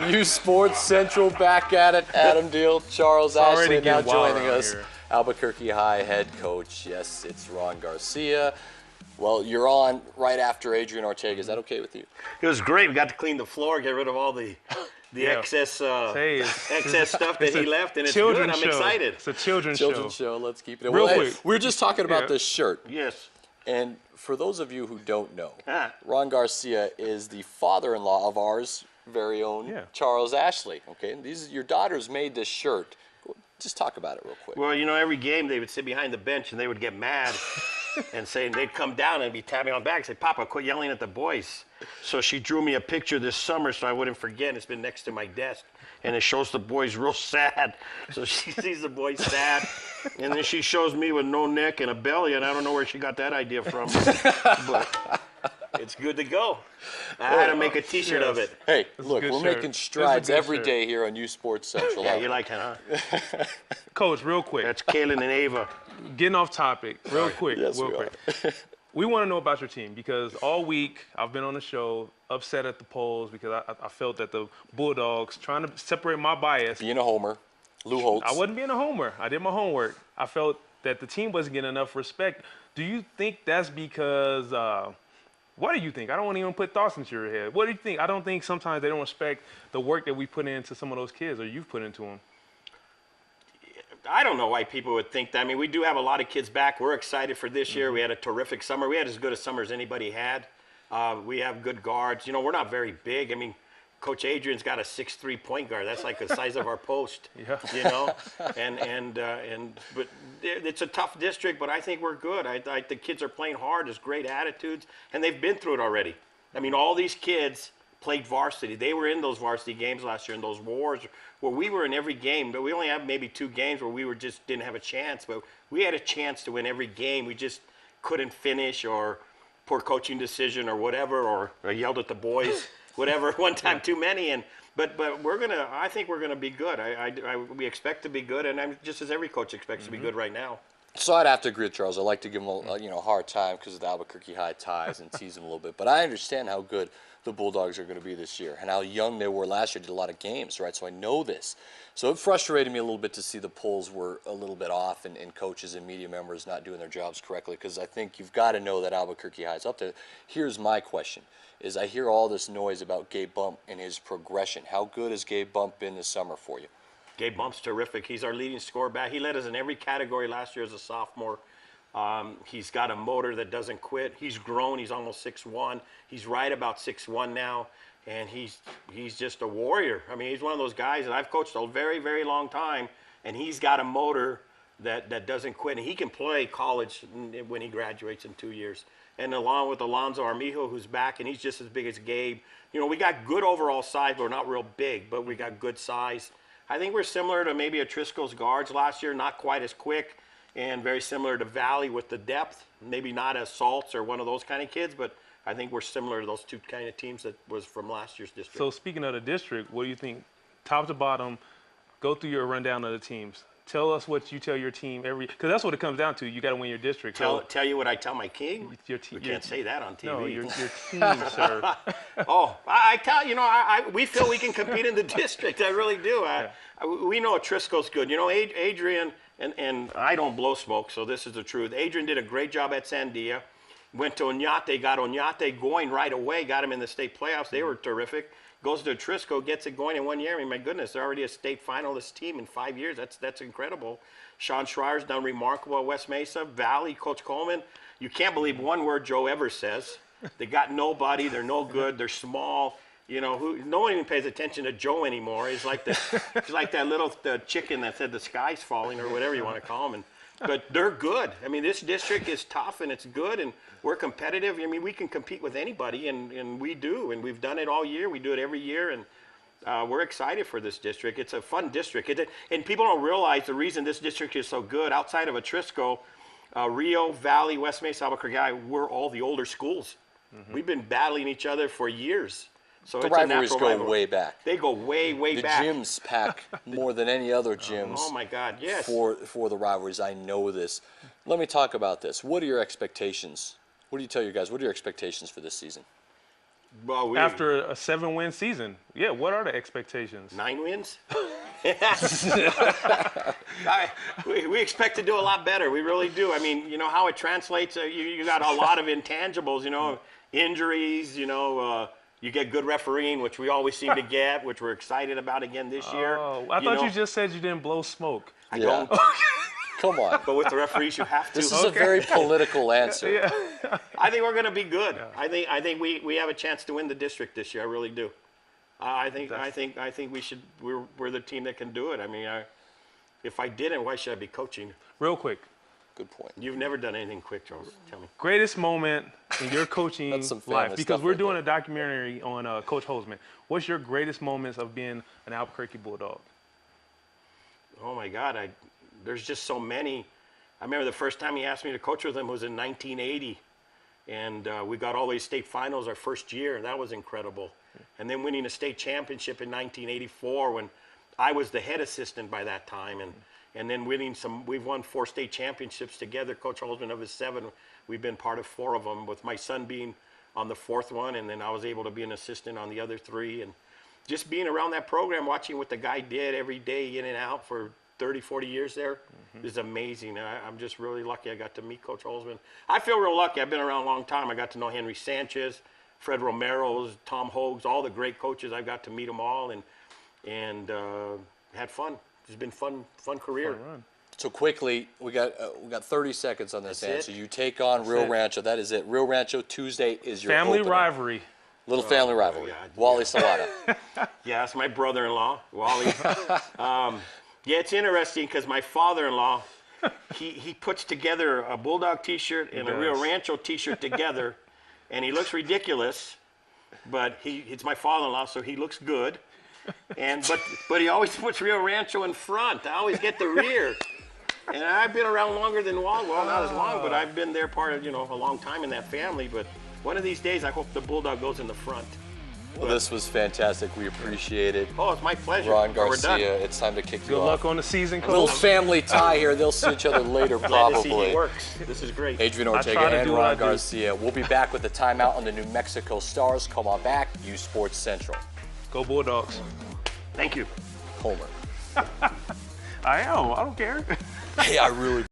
uSports Central back at it. Adam Deal, Charles Ashley now joining us. Here. Albuquerque High head coach. Yes, it's Ron Garcia. Well, you're on right after Adrian Ortega. Is that okay with you? It was great. We got to clean the floor, get rid of all the excess stuff that he left, and it's good. I'm excited. It's a children's show. Let's keep it. Real well, quick. Hey, we were just talking about this shirt. Yes. And for those of you who don't know, Ron Garcia is the father-in-law of ours very own Charles Ashley. Okay, and your daughters made this shirt. Just talk about it real quick. Well, you know, every game they would sit behind the bench and they would get mad and say, they'd come down and be tapping on back and say, Papa, quit yelling at the boys. So she drew me a picture this summer so I wouldn't forget. It's been next to my desk. And it shows the boys real sad. So she sees the boys sad. And then she shows me with no neck and a belly, and I don't know where she got that idea from. But it's good to go. I had to make a T-shirt of it. Hey, look, we're making strides every day here on uSports Central. Yeah, you like that, huh? Coach, real quick. That's Kaylin and Ava. Getting off topic, real quick. Yes, real quick. We want to know about your team because all week I've been on the show upset at the polls because I felt that the Bulldogs, trying to separate my bias. Being a homer, Lou Holtz. I wasn't being a homer. I did my homework. I felt that the team wasn't getting enough respect. Do you think that's because, what do you think? I don't want to even put thoughts into your head. What do you think? I don't think sometimes they don't respect the work that we put into some of those kids or you've put into them. I don't know why people would think that. I mean, we do have a lot of kids back. We're excited for this year. We had a terrific summer. We had as good a summer as anybody had. We have good guards. You know, we're not very big. I mean, Coach Adrian's got a 6'3" point guard. That's like the size of our post. Yeah. You know, but it's a tough district. But I think we're good. The kids are playing hard. There's great attitudes, and they've been through it already. I mean, all these kids played varsity. They were in those varsity games last year in those wars where we were in every game, but we only have maybe 2 games where we just didn't have a chance. But we had a chance to win every game. We just couldn't finish, or poor coaching decision, or whatever, or I yelled at the boys, whatever, one time too many. But I think we're gonna be good. We expect to be good, and just as every coach expects to be good right now. So I'd have to agree with Charles. I like to give him a hard time because of the Albuquerque High ties and tease him a little bit. But I understand how good the Bulldogs are going to be this year and how young they were last year. Did a lot of games, right? So I know this. So it frustrated me a little bit to see the polls were a little bit off and coaches and media members not doing their jobs correctly, because I think you've got to know that Albuquerque High is up there. Here's my question. I hear all this noise about Gabe Bump and his progression. How good has Gabe Bump been this summer for you? Gabe Bump's terrific. He's our leading scorer back. He led us in every category last year as a sophomore. He's got a motor that doesn't quit. He's grown. He's almost 6'1". He's right about 6'1" now, and he's just a warrior. I mean, he's one of those guys that I've coached a very, very long time, and he's got a motor that doesn't quit. And he can play college when he graduates in 2 years. And along with Alonzo Armijo, who's back, and he's just as big as Gabe. You know, we got good overall size, but we're not real big, but we got good size. I think we're similar to maybe a Trisco's guards last year, not quite as quick, and very similar to Valley with the depth. Maybe not as Salts or one of those kind of kids, but I think we're similar to those 2 kind of teams that was from last year's district. So speaking of the district, what do you think, top to bottom, go through your rundown of the teams. Tell us what you tell your team because that's what it comes down to. You got to win your district. Tell you what I tell my king? We can't say that on TV. No, your team, sir. Oh, I tell we feel we can compete in the district. I really do. We know Trisco's good. You know, Adrian, and I don't blow smoke, so this is the truth. Adrian did a great job at Sandia. Went to Oñate, got Oñate going right away, got him in the state playoffs. They were terrific. Goes to Trisco, gets it going in 1 year. I mean, my goodness, they're already a state finalist team in 5 years. That's incredible. Sean Schreier's done remarkable at West Mesa. Valley, Coach Coleman, you can't believe one word Joe ever says. They got nobody. They're no good. They're small. You know, no one even pays attention to Joe anymore. He's like that little chicken that said the sky's falling, or whatever you want to call him. But they're good. I mean, this district is tough, and it's good, and we're competitive. I mean, we can compete with anybody, and we do, and we've done it all year. We do it every year, and we're excited for this district. It's a fun district. And people don't realize the reason this district is so good, outside of Trisco, Rio, Valley, West Mesa, Albuquerque, we're all the older schools. Mm-hmm. We've been battling each other for years. So the rivalries go way back. They go way back. The gyms pack more than any other gyms. Oh my God, yes. For the rivalries, I know this. Let me talk about this. What are your expectations? What do you tell your guys? What are your expectations for this season? Well, after a 7-win season. Yeah, what are the expectations? 9 wins? We expect to do a lot better. We really do. I mean, you know how it translates. You got a lot of intangibles, you know, injuries, you know. You get good refereeing, which we always seem to get, which we're excited about again this year. Oh, I thought you just said you didn't blow smoke. I don't. Come on. But with the referees, you have to. This is a very political answer. Yeah. I think we're going to be good. Yeah. I think we have a chance to win the district this year. I really do. I think we should. We're the team that can do it. I mean, if I didn't, why should I be coaching? Real quick. Good point. You've never done anything quick, Charles. Tell me. Greatest moment in your coaching life, because we're doing right a documentary on Coach Holzman. What's your greatest moments of being an Albuquerque Bulldog? Oh my God, there's just so many. I remember the first time he asked me to coach with him was in 1980, and we got all the way to state finals our first year, and that was incredible. And then winning a state championship in 1984 when I was the head assistant by that time, and then we've won 4 state championships together. Coach Holzman of his 7, we've been part of 4 of them, with my son being on the 4th one, and then I was able to be an assistant on the other 3. And just being around that program, watching what the guy did every day in and out for 30, 40 years there is amazing. I'm just really lucky I got to meet Coach Holzman. I feel real lucky. I've been around a long time. I got to know Henry Sanchez, Fred Romero, Tom Hogues, all the great coaches. I got to meet them all and had fun. It's been fun career. Fun run. So quickly, we got 30 seconds on this answer. You take on That's Rio it. Rancho. That is it. Rio Rancho Tuesday is your Family opener. rivalry. Little family rivalry. God, Wally Salata. Yeah, that's my brother-in-law, Wally. Yeah, it's interesting because my father-in-law, he puts together a Bulldog T-shirt and a Rio Rancho T-shirt together, and he looks ridiculous, but it's my father-in-law, so he looks good. But he always puts Rio Rancho in front. I always get the rear. And I've been around longer than Wally. Well, not as long, but I've been there a long time in that family. But one of these days, I hope the Bulldog goes in the front. Well, this was fantastic. We appreciate it. Oh, it's my pleasure. Ron We're done. Garcia, it's time to kick you Good off. luck on the season, A little Coach. family tie here. They'll see each other later, Glad to see probably. he works. This is great. Adrian try Ortega to and do what I Ron do. Garcia. We'll be back with the timeout on the New Mexico Stars. Come on back. uSports Central. Go Bulldogs. Thank you. Homer. I am. I don't care. Hey, I really